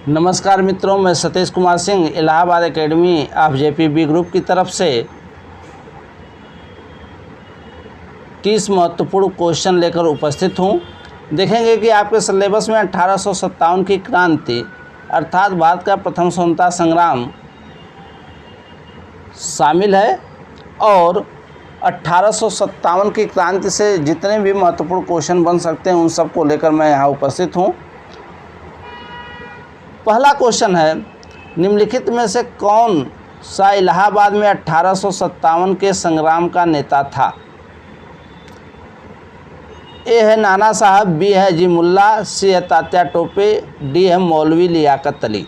नमस्कार मित्रों, मैं Satish Kumar Singh Allahabad academy of JPB group की तरफ से 30 महत्वपूर्ण क्वेश्चन लेकर उपस्थित हूँ। देखेंगे कि आपके सिलेबस में 1857 की क्रांति अर्थात भारत का प्रथम स्वतंत्रता संग्राम शामिल है और 1857 की क्रांति से जितने भी महत्वपूर्ण क्वेश्चन बन सकते हैं उन सब को लेकर मैं यहाँ उपस्थित हूँ। पहला क्वेश्चन है, निम्नलिखित में से कौन सा इलाहाबाद में 1857 के संग्राम का नेता था? ए है नाना साहब, बी है जी मुल्ला, सी है तात्या टोपे, डी है मौलवी लियाकत अली।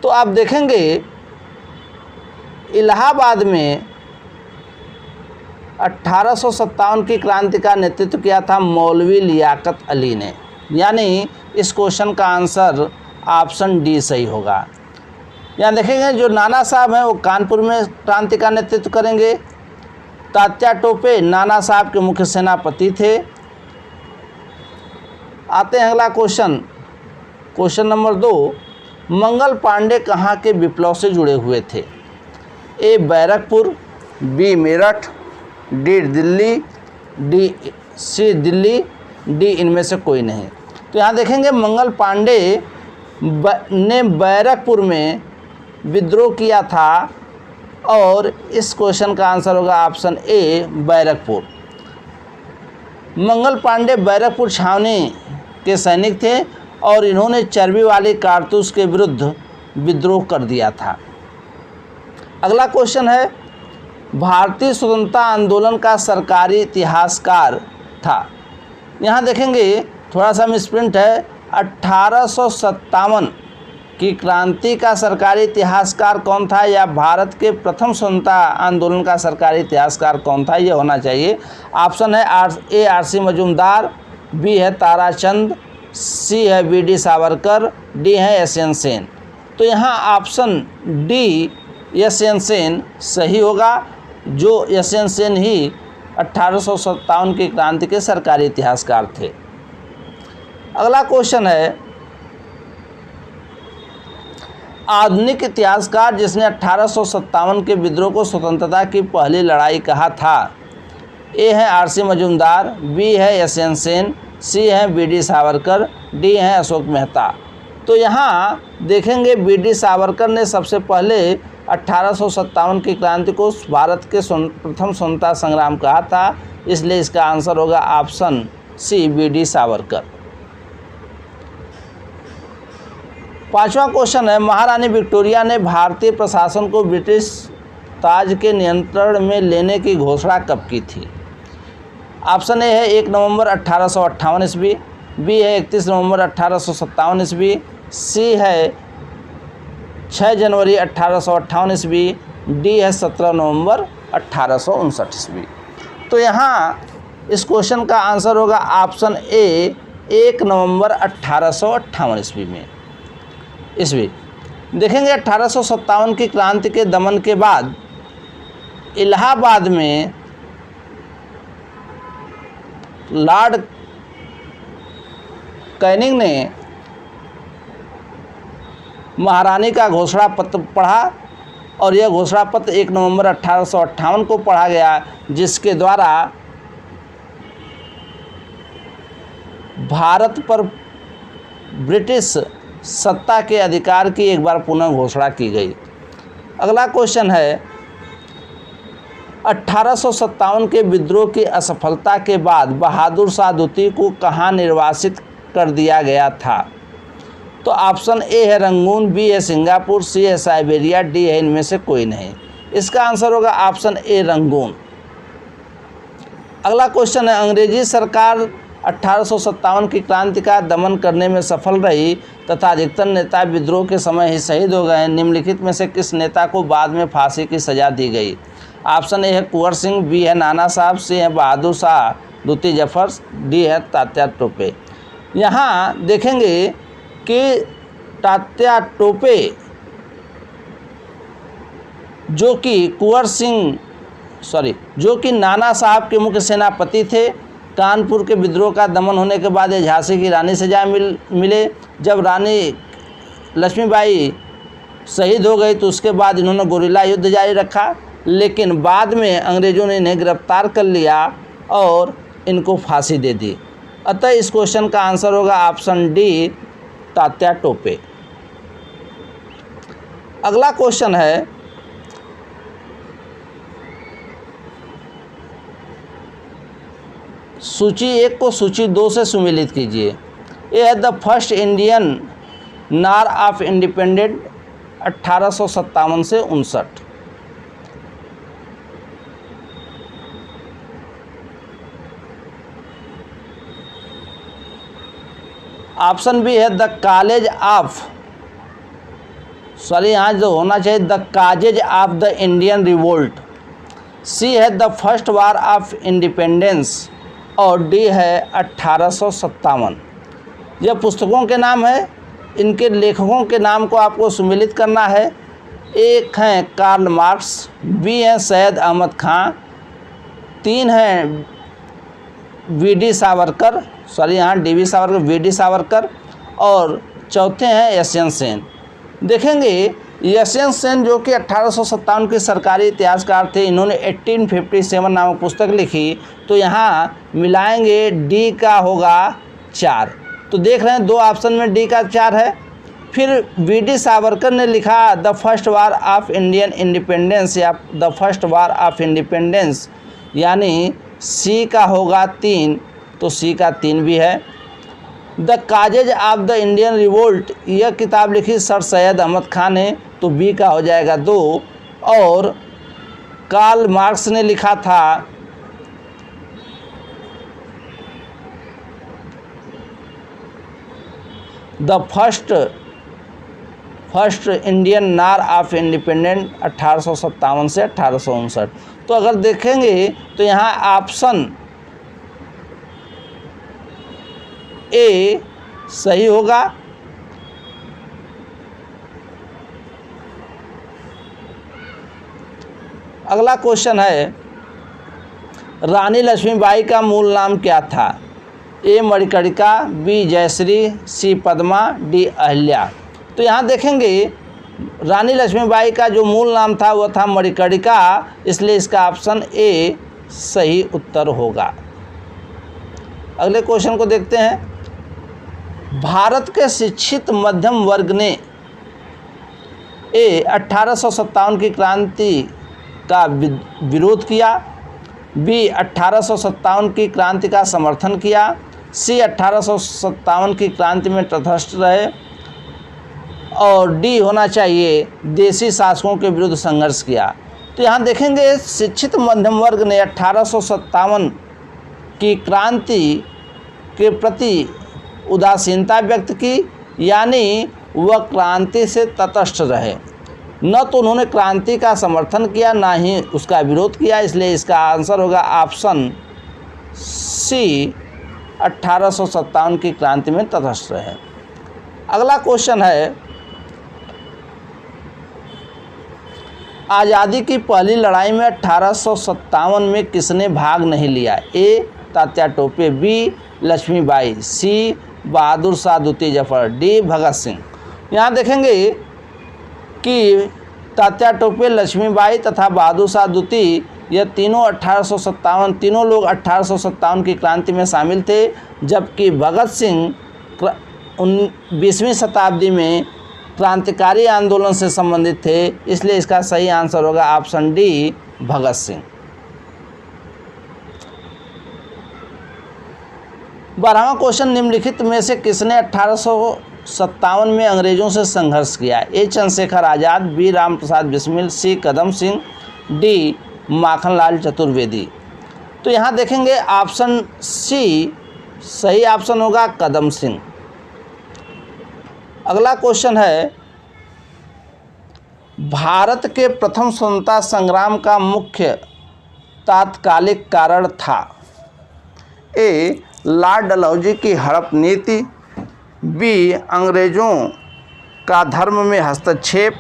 तो आप देखेंगे इलाहाबाद में 1857 की क्रांति का नेतृत्व किया था मौलवी लियाकत अली ने, यानी इस क्वेश्चन का आंसर ऑप्शन डी सही होगा। यहाँ देखेंगे जो नाना साहब हैं वो कानपुर में क्रांति का नेतृत्व करेंगे। तात्या टोपे नाना साहब के मुख्य सेनापति थे। आते हैं अगला क्वेश्चन नंबर 2, मंगल पांडे कहाँ के विप्लव से जुड़े हुए थे? ए बैरकपुर, बी मेरठ, डी दिल्ली, सी दिल्ली, डी इनमें से कोई नहीं। तो यहाँ देखेंगे मंगल पांडे ने बैरकपुर में विद्रोह किया था और इस क्वेश्चन का आंसर होगा ऑप्शन ए बैरकपुर। मंगल पांडे बैरकपुर छावनी के सैनिक थे और इन्होंने चर्बी वाली कारतूस के विरुद्ध विद्रोह कर दिया था। अगला क्वेश्चन है, भारतीय स्वतंत्रता आंदोलन का सरकारी इतिहासकार था। यहाँ देखेंगे थोड़ा सा मिसप्रिंट है, 1857 की क्रांति का सरकारी इतिहासकार कौन था या भारत के प्रथम स्वतंत्रता आंदोलन का सरकारी इतिहासकार कौन था, ये होना चाहिए। ऑप्शन है ए आर.सी. मजूमदार, बी है ताराचंद, सी है वी.डी. सावरकर, डी है एस.एन. सेन। तो यहाँ ऑप्शन डी एस.एन. सेन सही होगा, जो एस.एन. सेन ही 1857 की क्रांति के सरकारी इतिहासकार थे। अगला क्वेश्चन है, आधुनिक इतिहासकार जिसने 1857 के विद्रोह को स्वतंत्रता की पहली लड़ाई कहा था? ए है आर.सी. मजूमदार, बी है एस.एन. सेन, सी है वी.डी. सावरकर, डी है अशोक मेहता। तो यहाँ देखेंगे वी.डी. सावरकर ने सबसे पहले 1857 की क्रांति को भारत के प्रथम स्वतंत्रता संग्राम कहा था, इसलिए इसका आंसर होगा ऑप्शन सी वी.डी. सावरकर। पांचवा क्वेश्चन है, महारानी विक्टोरिया ने भारतीय प्रशासन को ब्रिटिश ताज के नियंत्रण में लेने की घोषणा कब की थी? ऑप्शन ए है 1 नवंबर 1858 ईस्वी, बी है 31 नवंबर 1857 ईस्वी, सी है 6 जनवरी 1858 ईस्वी, डी है 17 नवंबर 1859 ईस्वी। तो यहाँ इस क्वेश्चन का आंसर होगा ऑप्शन ए 1 नवंबर 1858 ईस्वी में। देखेंगे 1857 की क्रांति के दमन के बाद इलाहाबाद में लॉर्ड कैनिंग ने महारानी का घोषणा पत्र पढ़ा और यह घोषणा पत्र 1 नवंबर 1858 को पढ़ा गया, जिसके द्वारा भारत पर ब्रिटिश सत्ता के अधिकार की एक बार पुनः घोषणा की गई। अगला क्वेश्चन है, 1857 के विद्रोह की असफलता के बाद बहादुर शाह द्वितीय को कहाँ निर्वासित कर दिया गया था? तो ऑप्शन ए है रंगून, बी है सिंगापुर, सी है साइबेरिया, डी है इनमें से कोई नहीं। इसका आंसर होगा ऑप्शन ए रंगून। अगला क्वेश्चन है, अंग्रेजी सरकार 1857 की क्रांति का दमन करने में सफल रही तथा अधिकतर नेता विद्रोह के समय ही शहीद हो गए। निम्नलिखित में से किस नेता को बाद में फांसी की सजा दी गई? ऑप्शन ए है कुंवर सिंह, बी है नाना साहब, सी है बहादुर शाह द्वितीय जफर, डी है तात्या टोपे। यहाँ देखेंगे कि तात्या टोपे जो कि नाना साहब के मुख्य सेनापति थे, कानपुर के विद्रोह का दमन होने के बाद ये झांसी की रानी से जा मिले। जब रानी लक्ष्मीबाई शहीद हो गई तो उसके बाद इन्होंने गोरिल्ला युद्ध जारी रखा, लेकिन बाद में अंग्रेज़ों ने इन्हें गिरफ्तार कर लिया और इनको फांसी दे दी। अतः इस क्वेश्चन का आंसर होगा ऑप्शन डी, तात्या टोपे। अगला क्वेश्चन है, सूची 1 को सूची 2 से सुमेलित कीजिए। ये है the first Indian war of independent 1857 से 59। ऑप्शन बी है द कॉलेज ऑफ, सॉरी यहाँ जो होना चाहिए the causes of the Indian revolt. C है the first war of independence और डी है 1857। यह पुस्तकों के नाम है, इनके लेखकों के नाम को आपको सुमेलित करना है। एक हैं कार्ल मार्क्स, बी हैं सैयद अहमद खां, 3 हैं वी.डी. सावरकर, सॉरी यहाँ डी.वी. सावरकर, वी.डी. सावरकर, और चौथे हैं यशवंत सेन। देखेंगे यशवंत सेन जो कि 1857 के सरकारी इतिहासकार थे, इन्होंने 1857 नामक पुस्तक लिखी, तो यहाँ मिलाएंगे डी का होगा 4। तो देख रहे हैं 2 ऑप्शन में डी का 4 है। फिर वी.डी. सावरकर ने लिखा the first war of Indian independence या the first war of independence, यानी सी का होगा 3, तो सी का 3 भी है। The causes of the Indian revolt, यह किताब लिखी सर सैयद अहमद खान ने, तो बी का हो जाएगा 2। और कार्ल मार्क्स ने लिखा था the first Indian war of independent 1857 से 1859। तो अगर देखेंगे तो यहाँ ऑप्शन ए सही होगा। अगला क्वेश्चन है, रानी लक्ष्मीबाई का मूल नाम क्या था? ए मणिकर्णिका, बी जयश्री, सी पद्मा, डी अहिल्या। तो यहाँ देखेंगे रानी लक्ष्मीबाई का जो मूल नाम था वह था मणिकर्णिका, इसलिए इसका ऑप्शन ए सही उत्तर होगा। अगले क्वेश्चन को देखते हैं, भारत के शिक्षित मध्यम वर्ग ने 1857 की क्रांति का विरोध किया, बी 1857 की क्रांति का समर्थन किया, सी 1857 की क्रांति में तटस्थ रहे, और डी होना चाहिए देशी शासकों के विरुद्ध संघर्ष किया। तो यहाँ देखेंगे शिक्षित मध्यम वर्ग ने 1857 की क्रांति के प्रति उदासीनता व्यक्त की, यानी वह क्रांति से तटस्थ रहे। न तो उन्होंने क्रांति का समर्थन किया, ना ही उसका विरोध किया, इसलिए इसका आंसर होगा ऑप्शन सी, 1857 की क्रांति में तटस्थ रहे। अगला क्वेश्चन है, आज़ादी की पहली लड़ाई में 1857 में किसने भाग नहीं लिया? ए तात्या टोपे, बी लक्ष्मीबाई, सी बहादुर शाह द्वितीय जफर, डी भगत सिंह। यहाँ देखेंगे कि तात्या टोपे, लक्ष्मीबाई तथा बहादुर शाह द्वितीय, यह तीनों 1857 तीनों लोग 1857 की क्रांति में शामिल थे, जबकि भगत सिंह 20वीं शताब्दी में क्रांतिकारी आंदोलन से संबंधित थे, इसलिए इसका सही आंसर होगा option D, Bhagat Singh. 12वां question, निम्नलिखित में से किसने 1857 में अंग्रेजों से संघर्ष किया? ए चंद्रशेखर आज़ाद, बी राम प्रसाद बिस्मिल, सी कदम सिंह, डी माखनलाल चतुर्वेदी। तो यहाँ देखेंगे ऑप्शन सी सही ऑप्शन होगा, कदम सिंह। अगला क्वेश्चन है, भारत के प्रथम स्वतंत्रता संग्राम का मुख्य तात्कालिक कारण था? ए लॉर्ड डलहौजी की हड़प नीति, बी अंग्रेज़ों का धर्म में हस्तक्षेप,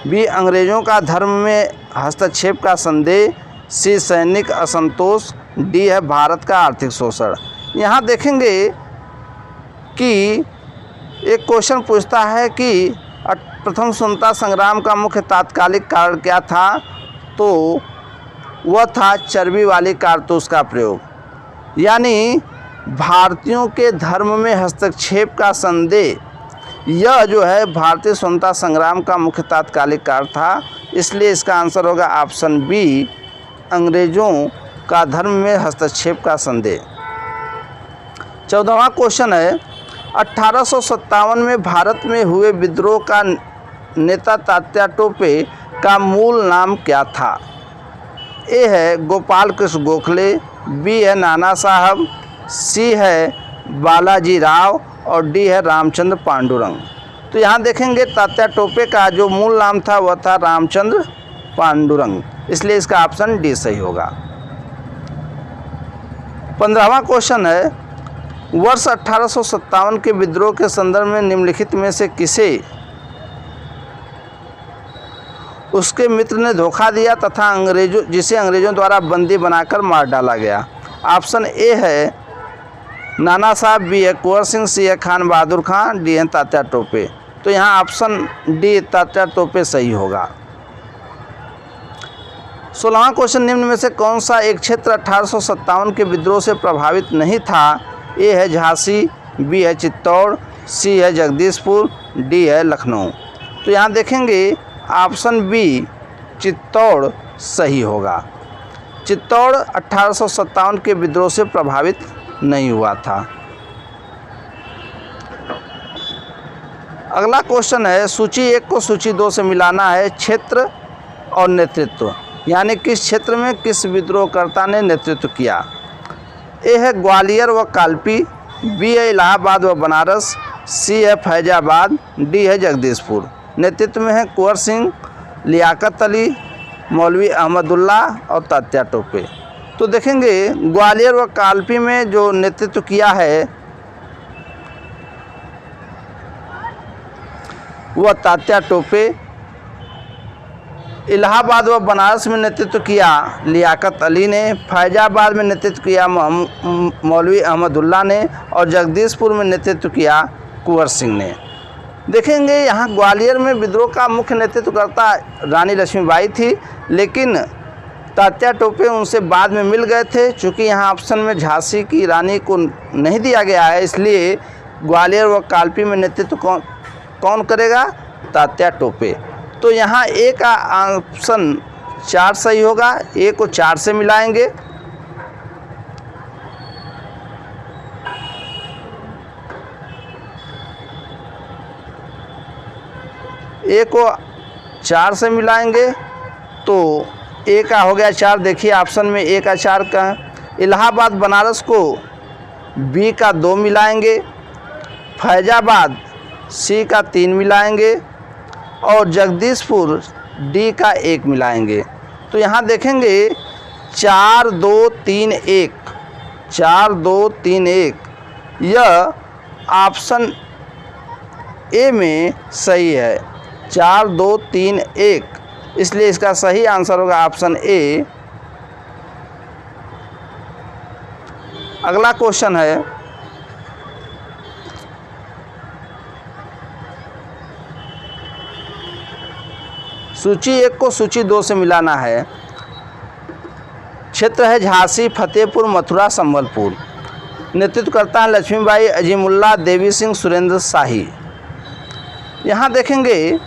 बी अंग्रेज़ों का धर्म में हस्तक्षेप का संदेह, सी सैनिक असंतोष, डी है भारत का आर्थिक शोषण। यहाँ देखेंगे कि एक क्वेश्चन पूछता है कि प्रथम स्वतंत्रता संग्राम का मुख्य तात्कालिक कारण क्या था, तो वह था चर्बी वाली कारतूस का प्रयोग। यानी भारतीयों के धर्म में हस्तक्षेप का संदेह, यह जो है भारतीय स्वतंत्रता संग्राम का मुख्य तात्कालिक कारण था। इसलिए इसका आंसर होगा ऑप्शन बी, अंग्रेज़ों का धर्म में हस्तक्षेप का संदेह। 14वां क्वेश्चन है 1857 में भारत में हुए विद्रोह का नेता तात्या टोपे का मूल नाम क्या था? ए है गोपाल कृष्ण गोखले, बी है नाना साहब, सी है बालाजी राव और डी है रामचंद्र पांडुरंग। तो यहाँ देखेंगे तात्या टोपे का जो मूल नाम था वह था रामचंद्र पांडुरंग, इसलिए इसका ऑप्शन डी सही होगा। 15वां क्वेश्चन है वर्ष 1857 के विद्रोह के संदर्भ में निम्नलिखित में से किसे उसके मित्र ने धोखा दिया तथा जिसे अंग्रेजों द्वारा बंदी बनाकर मार डाला गया? ऑप्शन ए है नाना साहब, बी है कुंवर सिंह, सी है खान बहादुर खान, डी है तात्या टोपे। तो यहाँ ऑप्शन डी तात्या टोपे सही होगा। 16वां क्वेश्चन निम्न में से कौन सा एक क्षेत्र 1857 के विद्रोह से प्रभावित नहीं था? ए है झांसी, बी है चित्तौड़, सी है जगदीशपुर, डी है लखनऊ। तो यहाँ देखेंगे ऑप्शन बी चित्तौड़ सही होगा। चित्तौड़ 1857 के विद्रोह से प्रभावित नहीं हुआ था। अगला क्वेश्चन है सूची 1 को सूची 2 से मिलाना है। क्षेत्र और नेतृत्व, यानी किस क्षेत्र में किस विद्रोहकर्ता ने नेतृत्व किया? ए है ग्वालियर व कालपी, बी है इलाहाबाद व बनारस, सी है फैजाबाद, डी है जगदीशपुर। नेतृत्व में है कुंवर सिंह, लियाकत अली, मौलवी अहमदुल्ला और तात्या टोपे। तो देखेंगे ग्वालियर व कालपी में जो नेतृत्व किया है वह तात्या टोपे। इलाहाबाद व बनारस में नेतृत्व किया लियाकत अली ने, फैजाबाद में नेतृत्व किया मौलवी अहमदुल्ला ने और जगदीशपुर में नेतृत्व किया कुंवर सिंह ने। देखेंगे यहाँ ग्वालियर में विद्रोह का मुख्य नेतृत्वकर्ता रानी लक्ष्मीबाई थी, लेकिन तात्या टोपे उनसे बाद में मिल गए थे। चूँकि यहाँ ऑप्शन में झांसी की रानी को नहीं दिया गया है, इसलिए ग्वालियर व कालपी में नेतृत्व कौन करेगा? तात्या टोपे। तो यहाँ ए का ऑप्शन 4 सही होगा। ए को 4 से मिलाएंगे। ए को 4 से मिलाएंगे तो ए का हो गया 4। देखिए ऑप्शन में ए का 4 का है। इलाहाबाद बनारस को बी का 2 मिलाएंगे, फैजाबाद सी का 3 मिलाएंगे और जगदीशपुर डी का 1 मिलाएंगे। तो यहाँ देखेंगे 4 2 3 1, 4 2 3 1 यह ऑप्शन ए में सही है। 4 2 3 1, इसलिए इसका सही आंसर होगा ऑप्शन ए। अगला क्वेश्चन है सूची 1 को सूची 2 से मिलाना है। क्षेत्र है झांसी, फतेहपुर, मथुरा, संबलपुर। नेतृत्व करता है लक्ष्मीबाई, अजीमुल्ला, देवी सिंह, सुरेंद्र शाही। यहाँ देखेंगे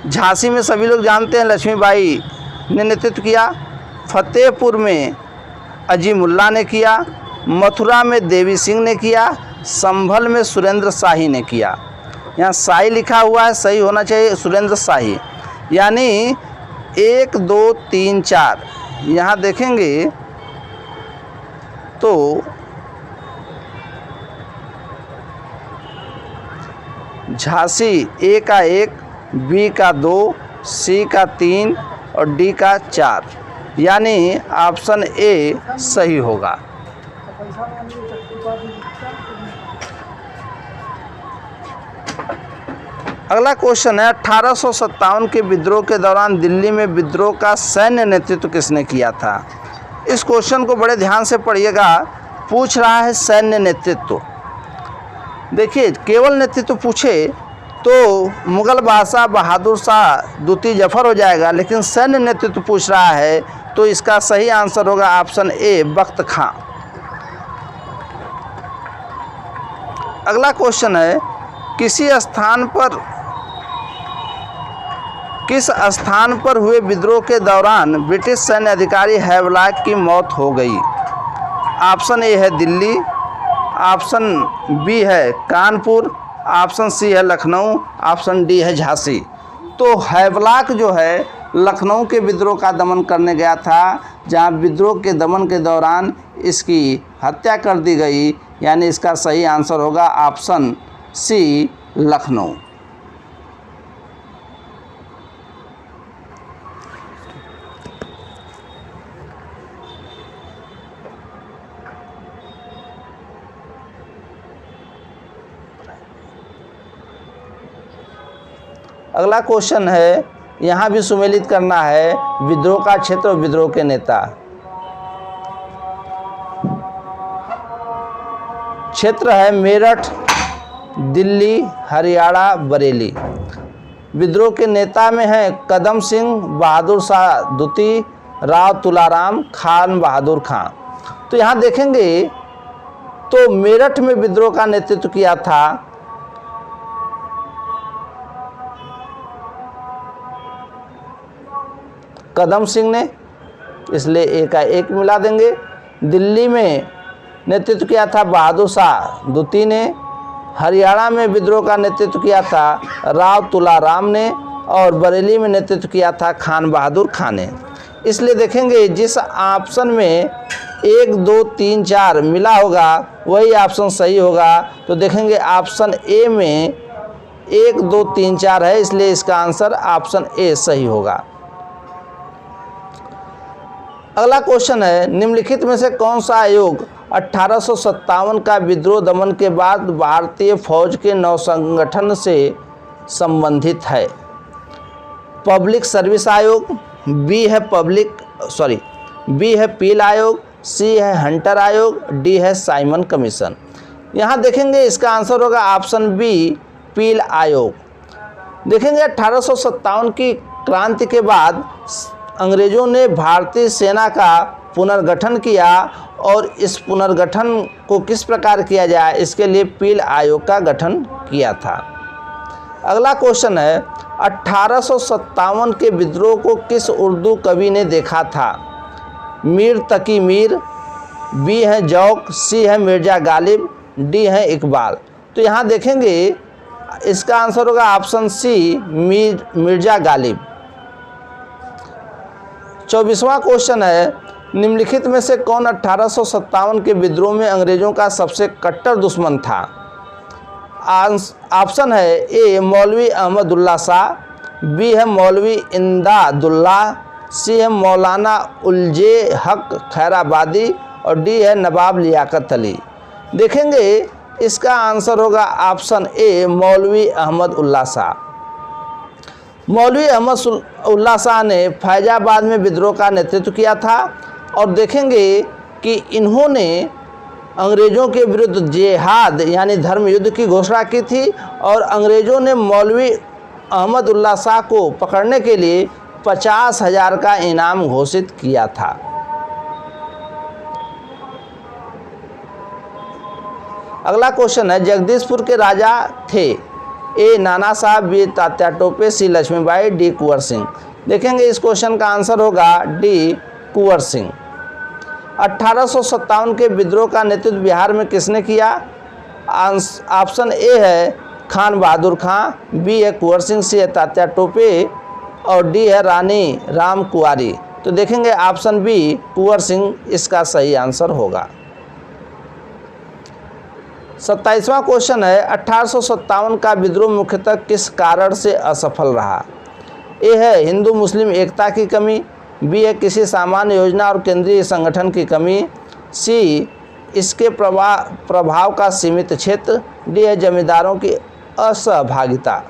झांसी में सभी लोग जानते हैं लक्ष्मीबाई ने नेतृत्व किया, फतेहपुर में अजीमुल्ला ने किया, मथुरा में देवी सिंह ने किया, संभल में सुरेंद्र शाही ने किया। यहाँ शाही लिखा हुआ है, सही होना चाहिए सुरेंद्र शाही। यानी 1 2 3 4 यहाँ देखेंगे तो झांसी ए का 1, बी का 2, सी का 3 और डी का 4, यानी ऑप्शन ए सही होगा। अगला क्वेश्चन है 1857 के विद्रोह के दौरान दिल्ली में विद्रोह का सैन्य नेतृत्व किसने किया था? इस क्वेश्चन को बड़े ध्यान से पढ़िएगा पूछ रहा है सैन्य नेतृत्व। देखिए, केवल नेतृत्व पूछे तो मुग़ल बादशाह बहादुर शाह द्वितीय जफ़र हो जाएगा, लेकिन सैन्य नेतृत्व पूछ रहा है तो इसका सही आंसर होगा ऑप्शन ए, बख्त खां। अगला क्वेश्चन है, किस स्थान पर हुए विद्रोह के दौरान ब्रिटिश सैन्य अधिकारी हैवलॉक की मौत हो गई? ऑप्शन ए है दिल्ली, ऑप्शन बी है कानपुर, ऑप्शन सी है लखनऊ, ऑप्शन डी है झांसी। तो हैवलॉक जो है लखनऊ के विद्रोह का दमन करने गया था, जहां विद्रोह के दमन के दौरान इसकी हत्या कर दी गई, यानी इसका सही आंसर होगा ऑप्शन सी, लखनऊ। अगला क्वेश्चन है, यहाँ भी सुमेलित करना है विद्रोह का क्षेत्र और विद्रोह के नेता। क्षेत्र है मेरठ, दिल्ली, हरियाणा, बरेली। विद्रोह के नेता में है कदम सिंह, बहादुर शाह द्वितीय, राव तुलाराम, खान बहादुर खां। तो यहाँ देखेंगे तो मेरठ में विद्रोह का नेतृत्व किया था कदम सिंह ने, इसलिए एक का एक मिला देंगे। दिल्ली में नेतृत्व किया था बहादुर शाह द्वितीय ने, हरियाणा में विद्रोह का नेतृत्व किया था राव तुलाराम ने, और बरेली में नेतृत्व किया था खान बहादुर खां ने। इसलिए देखेंगे जिस ऑप्शन में 1, 2, 3, 4 मिला होगा वही ऑप्शन सही होगा। तो देखेंगे ऑप्शन ए में 1, 2, 3, 4 है, इसलिए इसका आंसर ऑप्शन ए सही होगा। अगला क्वेश्चन है, निम्नलिखित में से कौन सा आयोग 1857 का विद्रोह दमन के बाद भारतीय फौज के नवसंगठन से संबंधित है? पब्लिक सर्विस आयोग, बी है पील आयोग, सी है हंटर आयोग, डी है साइमन कमीशन। यहाँ देखेंगे इसका आंसर होगा ऑप्शन बी, पील आयोग। देखेंगे 1857 की क्रांति के बाद अंग्रेज़ों ने भारतीय सेना का पुनर्गठन किया, और इस पुनर्गठन को किस प्रकार किया जाए इसके लिए पील आयोग का गठन किया था। अगला क्वेश्चन है, 1857 के विद्रोह को किस उर्दू कवि ने देखा था? मीर तकी मीर, बी है जौक, सी है मिर्ज़ा गालिब, डी है इकबाल। तो यहाँ देखेंगे इसका आंसर होगा ऑप्शन सी, मिर्ज़ा गालिब। 24वां क्वेश्चन है, निम्नलिखित में से कौन 1857 के विद्रोह में अंग्रेज़ों का सबसे कट्टर दुश्मन था? ऑप्शन है ए, मौलवी अहमदुल्ला शाह, बी है मौलवी इमदादुल्ला, सी है मौलाना उलजे हक खैराबादी, और डी है नवाब लियाकत अली। देखेंगे इसका आंसर होगा ऑप्शन ए, मौलवी अहमदुल्ला शाह। मौलवी अहमदुल्ला शाह ने फैजाबाद में विद्रोह का नेतृत्व किया था, और देखेंगे कि इन्होंने अंग्रेज़ों के विरुद्ध जिहाद यानी धर्म युद्ध की घोषणा की थी, और अंग्रेज़ों ने मौलवी अहमदुल्ला शाह को पकड़ने के लिए 50,000 का इनाम घोषित किया था। अगला क्वेश्चन है, जगदीशपुर के राजा थे? ए, नाना साहब, बी, तात्या टोपे, सी, लक्ष्मीबाई, डी, कुंवर सिंह। देखेंगे इस क्वेश्चन का आंसर होगा डी, कुंवर सिंह। 1857 के विद्रोह का नेतृत्व बिहार में किसने किया? ऑप्शन ए है खान बहादुर खां, बी है कुंवर सिंह, सी है तात्या टोपे, और डी है रानी राम कुंवारी। तो देखेंगे ऑप्शन बी, कुंवर सिंह इसका सही आंसर होगा। 27वां क्वेश्चन है, 1857 का विद्रोह मुख्यतः किस कारण से असफल रहा? ए है हिंदू मुस्लिम एकता की कमी, बी है किसी सामान्य योजना और केंद्रीय संगठन की कमी, सी इसके प्रभाव का सीमित क्षेत्र, डी है जमींदारों की असहभागिता।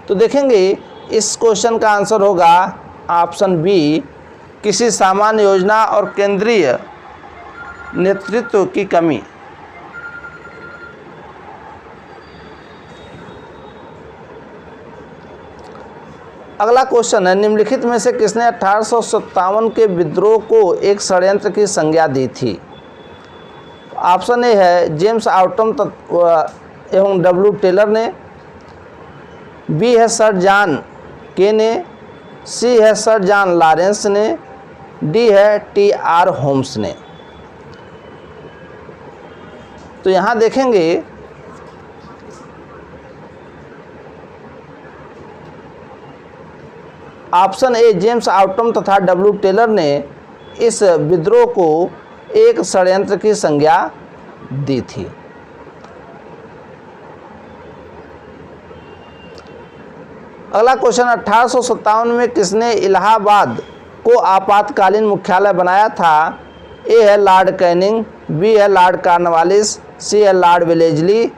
तो देखेंगे इस क्वेश्चन का आंसर होगा ऑप्शन बी, किसी सामान्य योजना और केंद्रीय नेतृत्व की कमी। अगला क्वेश्चन है, निम्नलिखित में से किसने 1857 के विद्रोह को एक षड्यंत्र की संज्ञा दी थी? ऑप्शन ए है जेम्स ऑटम एवं डब्ल्यू टेलर ने, बी है सर जॉन के ने, सी है सर जॉन लॉरेंस ने, डी है टी.आर. होम्स ने। तो यहाँ देखेंगे ऑप्शन ए जेम्स ऑटम तथा डब्ल्यू टेलर ने इस विद्रोह को एक षड्यंत्र की संज्ञा दी थी। अगला क्वेश्चन, 1857 में किसने इलाहाबाद को आपातकालीन मुख्यालय बनाया था? ए है लॉर्ड कैनिंग, बी है लॉर्ड कॉर्नवालिस, सी है लॉर्ड वेलेस्ली,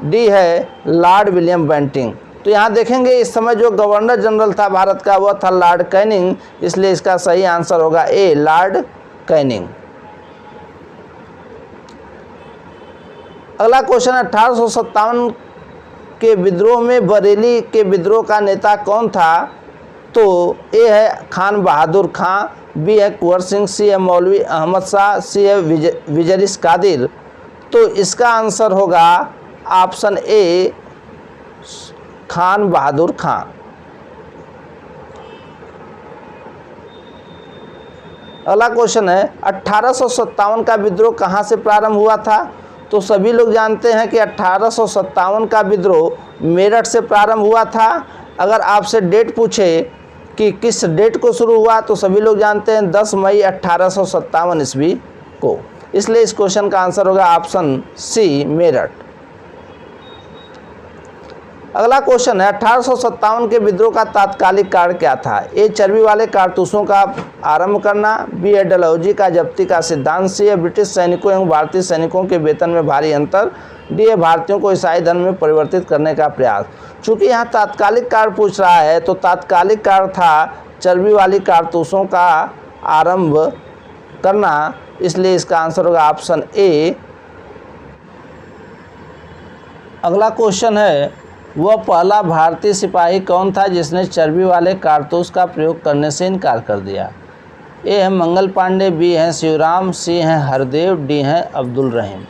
डी है लॉर्ड विलियम बेंटिंग। तो यहाँ देखेंगे इस समय जो गवर्नर जनरल था भारत का वह था लॉर्ड कैनिंग, इसलिए इसका सही आंसर होगा ए लॉर्ड कैनिंग। अगला क्वेश्चन, 1857 के विद्रोह में बरेली के विद्रोह का नेता कौन था? तो ए है खान बहादुर खां, बी है कुंवर सिंह, सी है मौलवी अहमद शाह, सी है विजरिस कादिर। तो इसका आंसर होगा ऑप्शन ए खान बहादुर खां। अगला क्वेश्चन है, 1857 का विद्रोह कहाँ से प्रारंभ हुआ था? तो सभी लोग जानते हैं कि 1857 का विद्रोह मेरठ से प्रारंभ हुआ था। अगर आपसे डेट पूछे कि किस डेट को शुरू हुआ तो सभी लोग जानते हैं 10 मई 1857 ईस्वी को, इसलिए इस क्वेश्चन का आंसर होगा ऑप्शन सी मेरठ। अगला क्वेश्चन है, 1857 के विद्रोह का तात्कालिक कारण क्या था? ए चर्बी वाले कारतूसों का आरंभ करना, बी है डलहौजी का जब्ती का सिद्धांत, सी है ब्रिटिश सैनिकों एवं भारतीय सैनिकों के वेतन में भारी अंतर, डी है भारतीयों को ईसाई धर्म में परिवर्तित करने का प्रयास। चूंकि यहाँ तात्कालिक कारण पूछ रहा है तो तात्कालिक कारण था चर्बी वाली कारतूसों का आरंभ करना, इसलिए इसका आंसर होगा ऑप्शन ए। अगला क्वेश्चन है, वह पहला भारतीय सिपाही कौन था जिसने चर्बी वाले कारतूस का प्रयोग करने से इनकार कर दिया? ए है मंगल पांडे, बी है शिवराम, सी है हरदेव, डी है अब्दुल रहीम।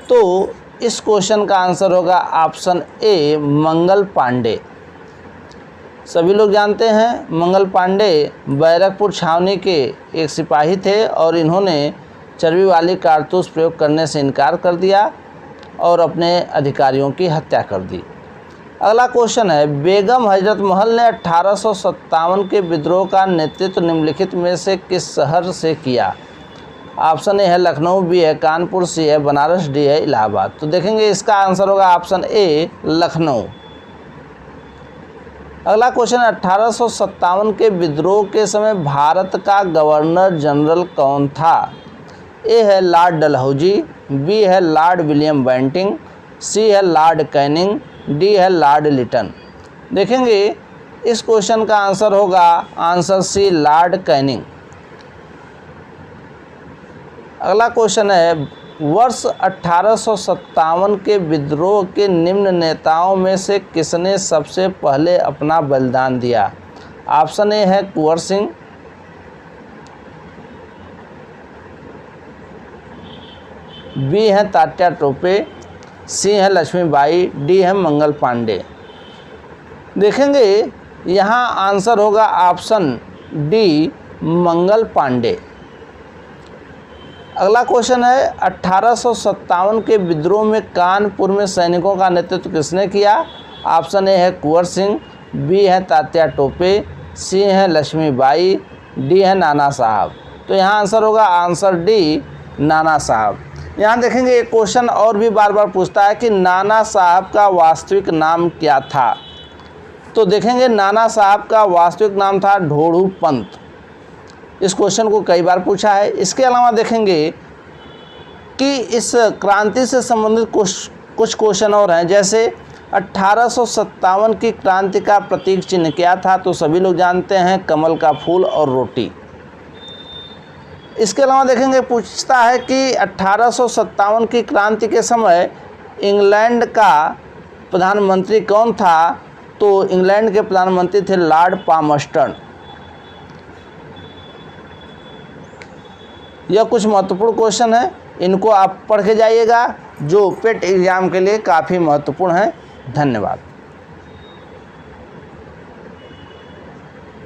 तो इस क्वेश्चन का आंसर होगा ऑप्शन ए मंगल पांडे। सभी लोग जानते हैं मंगल पांडे बैरकपुर छावनी के एक सिपाही थे और इन्होंने चर्बी वाली कारतूस प्रयोग करने से इनकार कर दिया और अपने अधिकारियों की हत्या कर दी। अगला क्वेश्चन है, बेगम हजरत महल ने 1857 के विद्रोह का नेतृत्व निम्नलिखित में से किस शहर से किया? ऑप्शन ए है लखनऊ, बी है कानपुर, सी है बनारस, डी है इलाहाबाद। तो देखेंगे इसका आंसर होगा ऑप्शन ए लखनऊ। अगला क्वेश्चन, 1857 के विद्रोह के समय भारत का गवर्नर जनरल कौन था? ए है लॉर्ड डलहौजी, बी है लॉर्ड विलियम बेंटिंग, सी है लॉर्ड कैनिंग, डी है लॉर्ड लिटन। देखेंगे इस क्वेश्चन का आंसर होगा आंसर सी लॉर्ड कैनिंग। अगला क्वेश्चन है, वर्ष 1857 के विद्रोह के निम्न नेताओं में से किसने सबसे पहले अपना बलिदान दिया? ऑप्शन ए है कुंवर सिंह, बी है तात्या टोपे, सी है लक्ष्मीबाई, डी है मंगल पांडे। देखेंगे यहाँ आंसर होगा ऑप्शन डी मंगल पांडे। अगला क्वेश्चन है, 1857 के विद्रोह में कानपुर में सैनिकों का नेतृत्व किसने किया? ऑप्शन ए है कुंवर सिंह, बी है तात्या टोपे, सी है लक्ष्मीबाई, डी है नाना साहब। तो यहाँ आंसर होगा आंसर डी नाना साहब। यहाँ देखेंगे एक क्वेश्चन और भी बार बार पूछता है कि नाना साहब का वास्तविक नाम क्या था? तो देखेंगे नाना साहब का वास्तविक नाम था ढोड़ू पंत। इस क्वेश्चन को कई बार पूछा है। इसके अलावा देखेंगे कि इस क्रांति से संबंधित कुछ क्वेश्चन और हैं, जैसे 1857 की क्रांति का प्रतीक चिन्ह क्या था? तो सभी लोग जानते हैं कमल का फूल और रोटी। इसके अलावा देखेंगे पूछता है कि 1857 की क्रांति के समय इंग्लैंड का प्रधानमंत्री कौन था। तो इंग्लैंड के प्रधानमंत्री थे लॉर्ड पामस्टन। यह कुछ महत्वपूर्ण क्वेश्चन है, इनको आप पढ़ के जाइएगा जो पेट एग्जाम के लिए काफ़ी महत्वपूर्ण है। धन्यवाद।